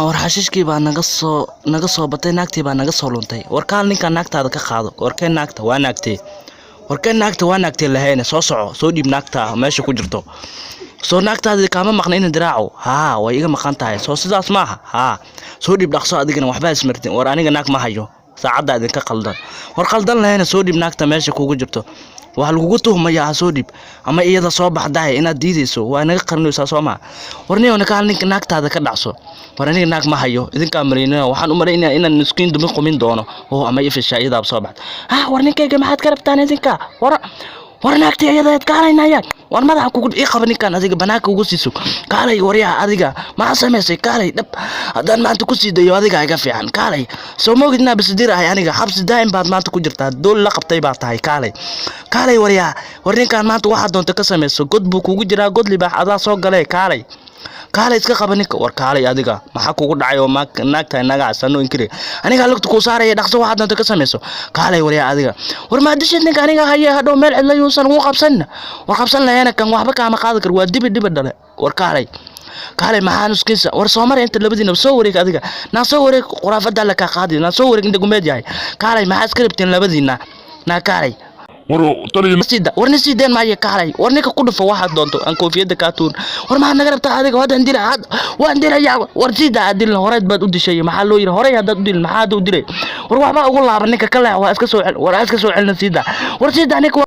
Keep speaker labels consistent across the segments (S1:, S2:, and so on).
S1: war xashiishkii baa naga soo batay naagtii baa naga soo luntay warkaan ninka naagtaada ka qaado warkeen naagta waa naagtee lahayna soo soco soo dhiib naagta meesha ku jirto soo naagtaada kaama maqnayna diraaco way iga maqan tahay soo sidaas maaha soo dhiib dhaqso adigana waxba ismartin war aniga naag ma hayo saacada idinka qaldan war qaldan lahayna soo dhiib naagta meesha kugu jirto wax lagu tuhmayaa soo dhib ama iyada soo baxday inaad diideyso waa naga qarnaysaa Soomaa warniyo ninka naagtaada ka dhacso war aniga naag ma hayo idinka mareynaa waxaan u mareynaa inaan miskiin dumi qumin doono oo ama ifisha iyada soo baxd war ninkayga maxaad ka rabtaan idinka war naagtii iyada ka halaynayaan war madaxa kugu qaban ninkan adiga banaanka ugu siiso kaalay waryaa adiga ma sameysay kaalay dhab hadaan maanta ku sii dayo adiga iga fiican kaalay soo moogidna Basadiir ah aniga xabsi daa'im baad maanta ku jirtaa dool la qabtay baa tahay kaalay waryaa war ninkan maanta waxa doonta ka sameyso god buu kugu jiraa god libaax adaa soo galay kaalay iska qaban ninka war kaalay adiga maxaa kugu dhacay oo naagta naga asano inkire aniga lugta ku saaraya dhaqso waxa doonta ka sameyso kaalay waryaa adiga war ma dishin ninka aniga haya hadhow meel cid la yuusan ugu qabsan war qabsan lahayn kan waxba kaama qaadi kar waa dibi dhale war kaalay maxaan iskiisa war Soomaaliya inta labadiina soo wareeg adiga na soo wareeg quraafada la ka qaadi na soo wareeg inta gumeed yahay kaalay maxaa iskribteen labadiina na kaalay ورنسيدين ما يكالي ورنيك كل فواحد دونتو أنكو في يدك كاتون ورما نقرب تاعدك وهذا ندير عاد وندير يا ورسيدا عدل هوريت بد ودي شيء محلو ير هوري هذا ودي محاد ودي وروح ما أقول لا برنيك كلا واسكسو واسكسو على نسيدا ورسيدا نيك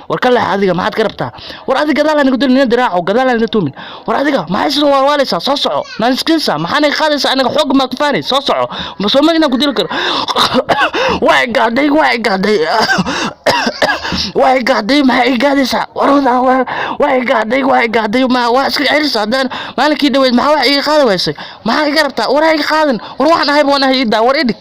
S1: وركلا هذيك ما حد قربتها ورهذيك قدال أنا قلت لنا دراع وقدال أنا تومن ورهذيك ما يصير والسا صصعو نسكنسا ما حنا خالص أنا حق ما كفاني صصعو بس ما قلنا قلت لك واحد قاعد وقاعدين ما يقعدسا ورونا وقاعدين ما واسك عرس هذا مالك يدوي ما هو يقعد ويسي ما يقربتا ورا يقعدن وروحنا هاي وانا هيدا وريدك